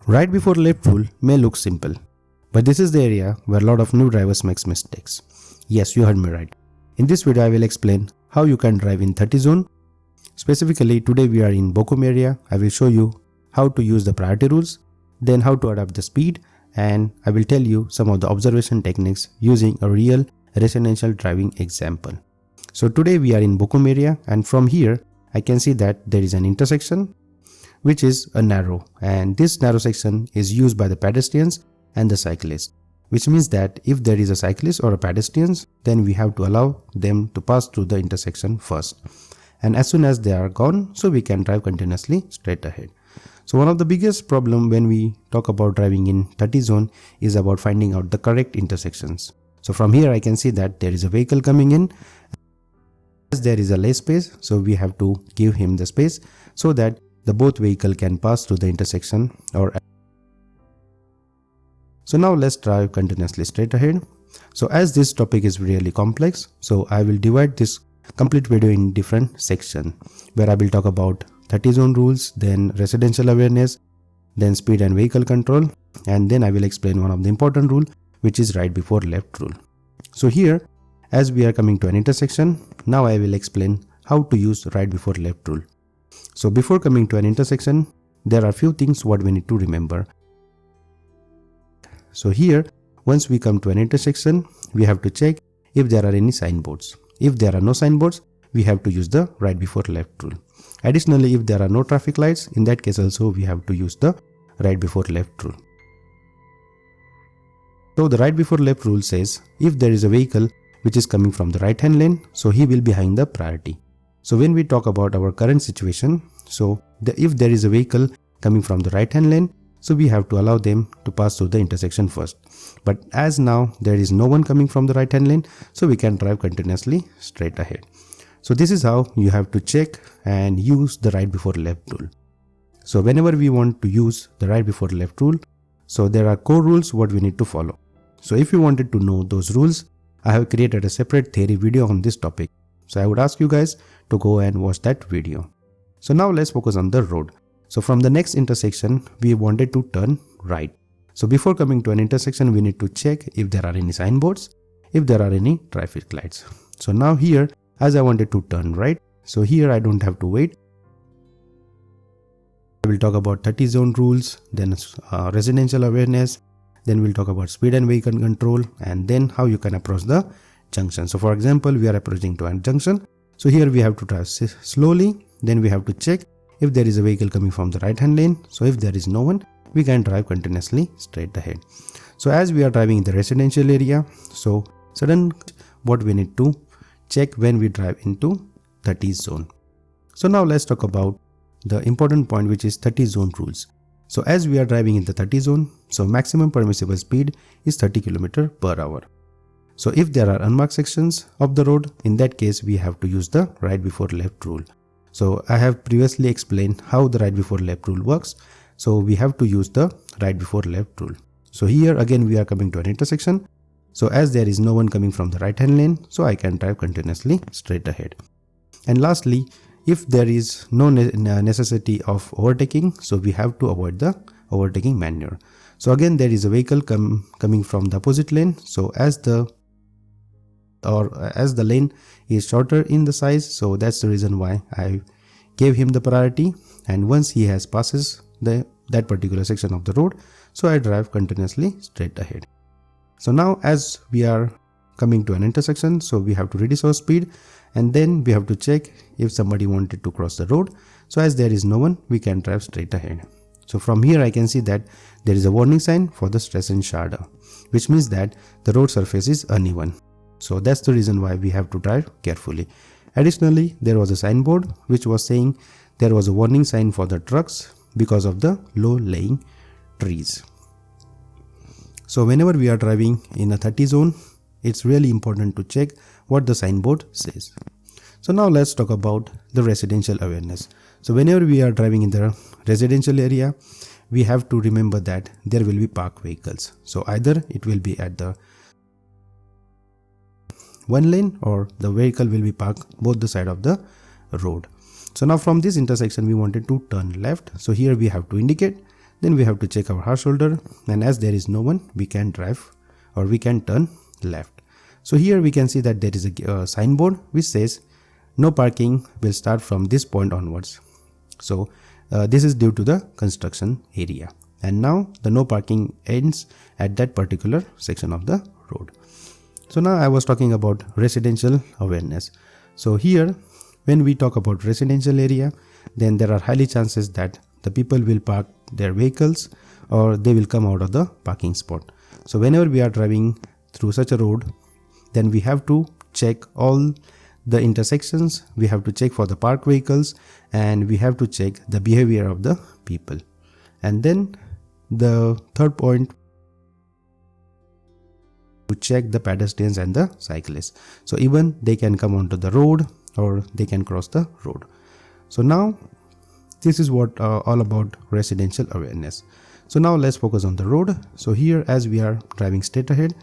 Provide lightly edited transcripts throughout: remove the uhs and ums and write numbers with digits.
Right before left rule may look simple, but this is the area where a lot of new drivers makes mistakes. Yes, you heard me right. In this video I will explain how you can drive in 30 zone. Specifically today we are in Bochum area. I will show you how to use the priority rules, then how to adapt the speed, and I will tell you some of the observation techniques using a real residential driving example. So today we are in Bochum area, and from here I can see that there is an intersection which is a narrow, and this narrow section is used by the pedestrians and the cyclists, which means that if there is a cyclist or a pedestrians, then we have to allow them to pass through the intersection first, and as soon as they are gone, so we can drive continuously straight ahead. So one of the biggest problem when we talk about driving in 30 zone is about finding out the correct intersections. So from here I can see that there is a vehicle coming in. As there is a less space, so we have to give him the space so that the both vehicle can pass through the intersection. So now let's drive continuously straight ahead. So as this topic is really complex, so I will divide this complete video in different sections where I will talk about 30 zone rules, then residential awareness, then speed and vehicle control, and then I will explain one of the important rule, which is right before left rule. So here, as we are coming to an intersection, now I will explain how to use right before left rule. So before coming to an intersection, there are few things what we need to remember. So here, once we come to an intersection, we have to check if there are any signboards. If there are no signboards, we have to use the right before left rule. Additionally, if there are no traffic lights, in that case also we have to use the right before left rule. So the right before left rule says if there is a vehicle which is coming from the right hand lane, so he will be having the priority. So when we talk about our current situation, so if there is a vehicle coming from the right hand lane, so we have to allow them to pass through the intersection first. But as now there is no one coming from the right hand lane, so we can drive continuously straight ahead. So this is how you have to check and use the right before left rule. So whenever we want to use the right before left rule, so there are core rules what we need to follow. So if you wanted to know those rules, I have created a separate theory video on this topic. So I would ask you guys to go and watch that video. So now let's focus on the road. So from the next intersection, we wanted to turn right. So before coming to an intersection, we need to check if there are any signboards, if there are any traffic lights. So now here, as I wanted to turn right, so here I don't have to wait. I will talk about 30 zone rules, then residential awareness, then we'll talk about speed and vehicle control, and then how you can approach the junction. So for example, we are approaching to a junction. So here we have to drive slowly, then we have to check if there is a vehicle coming from the right hand lane. So if there is no one, we can drive continuously straight ahead. So as we are driving in the residential area, so what we need to check when we drive into 30 zone. So now let's talk about the important point, which is 30 zone rules. So as we are driving in the 30 zone, so maximum permissible speed is 30 km per hour. So if there are unmarked sections of the road, in that case we have to use the right before left rule. So I have previously explained how the right before left rule works. So we have to use the right before left rule. So here again we are coming to an intersection. So as there is no one coming from the right hand lane, so I can drive continuously straight ahead. And lastly, if there is no necessity of overtaking, so we have to avoid the overtaking maneuver. So again there is a vehicle coming from the opposite lane. So as the lane is shorter in the size, so that's the reason why I gave him the priority, and once he has passes that particular section of the road, so I drive continuously straight ahead. So now as we are coming to an intersection, so we have to reduce our speed, and then we have to check if somebody wanted to cross the road. So as there is no one, we can drive straight ahead. So from here I can see that there is a warning sign for the Straßenschaden, which means that the road surface is uneven. So that's the reason why we have to drive carefully. Additionally, there was a signboard which was saying there was a warning sign for the trucks because of the low laying trees. So whenever we are driving in a 30 zone, it's really important to check what the signboard says. So now let's talk about the residential awareness. So whenever we are driving in the residential area, we have to remember that there will be parked vehicles. So either it will be at the one lane or the vehicle will be parked both the side of the road. So now from this intersection we wanted to turn left. So here we have to indicate, then we have to check our hard shoulder, and as there is no one, we can drive or we can turn left. So here we can see that there is a signboard which says no parking will start from this point onwards. So this is due to the construction area, and now the no parking ends at that particular section of the road. So now I was talking about residential awareness. So here when we talk about residential area, then there are highly chances that the people will park their vehicles or they will come out of the parking spot. So whenever we are driving through such a road, then we have to check all the intersections, we have to check for the parked vehicles, and we have to check the behavior of the people. And then the third point, to check the pedestrians and the cyclists. So even they can come onto the road or they can cross the road. So now this is what all about residential awareness. So now let's focus on the road. So here as we are driving straight ahead,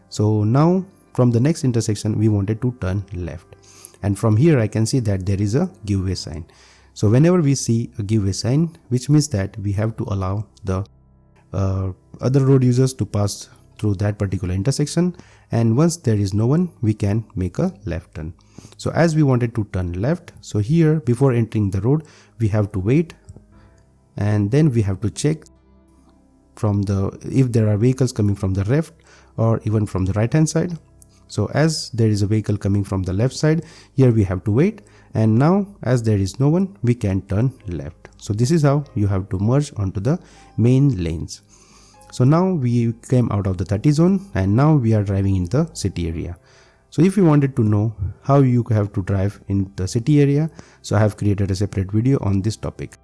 so now from the next intersection we wanted to turn left, and from here I can see that there is a give way sign. So whenever we see a give way sign, which means that we have to allow the other road users to pass through that particular intersection, and once there is no one, we can make a left turn. So as we wanted to turn left, so here before entering the road we have to wait, and then we have to check from if there are vehicles coming from the left or even from the right hand side. So as there is a vehicle coming from the left side, here we have to wait, and now as there is no one, we can turn left. So this is how you have to merge onto the main lanes. So now we came out of the 30 zone, and now we are driving in the city area. So if you wanted to know how you have to drive in the city area, so I have created a separate video on this topic.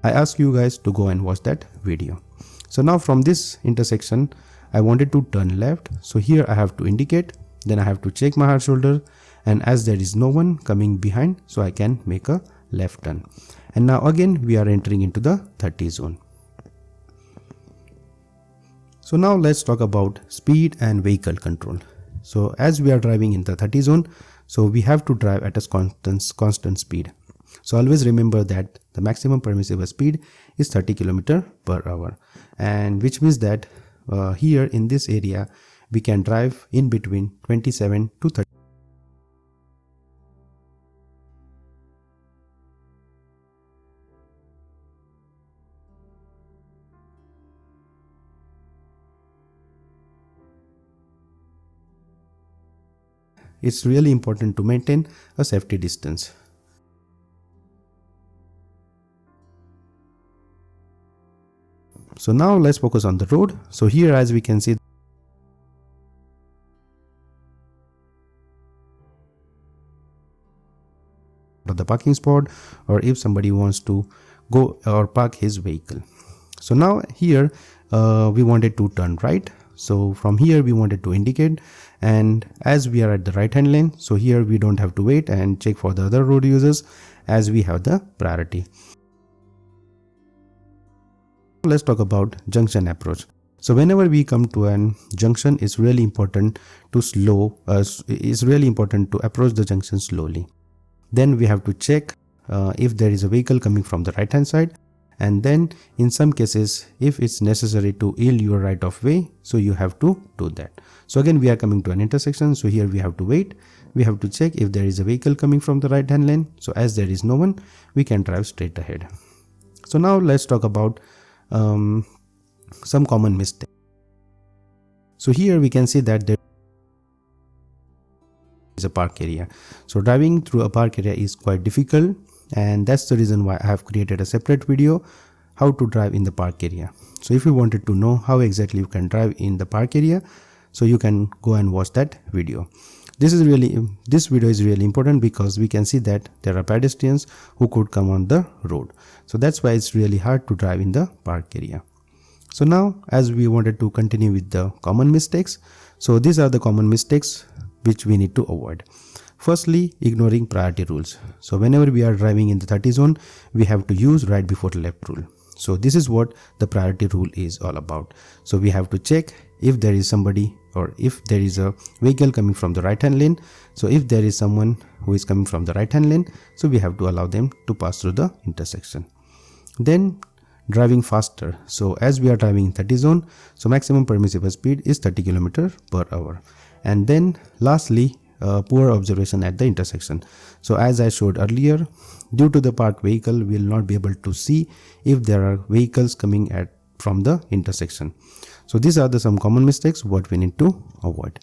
I ask you guys to go and watch that video. So now from this intersection, I wanted to turn left. So here I have to indicate, then I have to check my hard shoulder, and as there is no one coming behind, so I can make a left turn. And now again we are entering into the 30 zone. So now let's talk about speed and vehicle control. So as we are driving in the 30 zone, so we have to drive at a constant speed. So always remember that the maximum permissible speed is 30 km/h, and which means that here in this area we can drive in between 27 to 30. It's really important to maintain a safety distance. So now let's focus on the road. So here as we can see, the parking spot, or if somebody wants to go or park his vehicle. So now here we wanted to turn right. So from here we wanted to indicate, and as we are at the right hand lane, so here we don't have to wait and check for the other road users as we have the priority. Let's talk about junction approach. So whenever we come to an junction, it's really important to approach the junction slowly. Then we have to check if there is a vehicle coming from the right hand side, and then in some cases if it's necessary to yield your right of way, so you have to do that. So again we are coming to an intersection, so here we have to wait, we have to check if there is a vehicle coming from the right hand lane. So as there is no one, we can drive straight ahead. So now let's talk about some common mistakes. So here we can see that there is a park area. So driving through a park area is quite difficult, and that's the reason why I have created a separate video how to drive in the park area. So if you wanted to know how exactly you can drive in the park area, so you can go and watch that video. this video is really important because we can see that there are pedestrians who could come on the road. So that's why it's really hard to drive in the park area. So now, as we wanted to continue with the common mistakes, so these are the common mistakes which we need to avoid. Firstly, ignoring priority rules. So whenever we are driving in the 30 zone, we have to use right before left rule. So this is what the priority rule is all about. So we have to check if there is somebody or if there is a vehicle coming from the right hand lane. So if there is someone who is coming from the right hand lane, so we have to allow them to pass through the intersection. Then driving faster. So as we are driving in 30 zone, so maximum permissible speed is 30 km per hour. And then lastly, poor observation at the intersection. So as I showed earlier, due to the parked vehicle, we will not be able to see if there are vehicles coming from the intersection. So these are some common mistakes what we need to avoid.